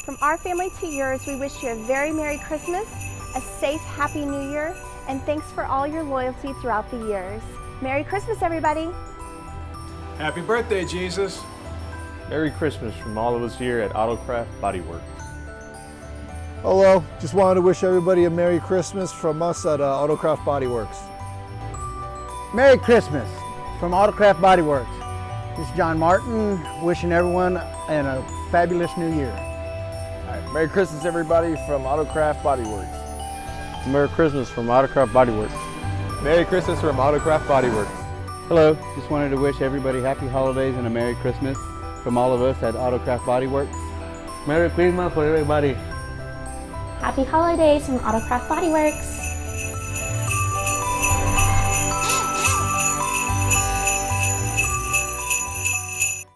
From our family to yours, we wish you a very Merry Christmas, a safe, Happy New Year, and thanks for all your loyalty throughout the years. Merry Christmas, everybody. Happy birthday, Jesus. Merry Christmas from all of us here at Autocraft Bodywerks. Hello, just wanted to wish everybody a Merry Christmas from us at Autocraft Bodywerks. Merry Christmas from Autocraft Bodywerks. This is John Martin wishing everyone a fabulous new year. Merry Christmas, everybody, from Autocraft Bodywerks. Merry Christmas from Autocraft Bodywerks. Merry Christmas from Autocraft Bodywerks. Hello, just wanted to wish everybody happy holidays and a Merry Christmas from all of us at Autocraft Bodywerks. Merry Christmas for everybody. Happy holidays from Autocraft Bodywerks.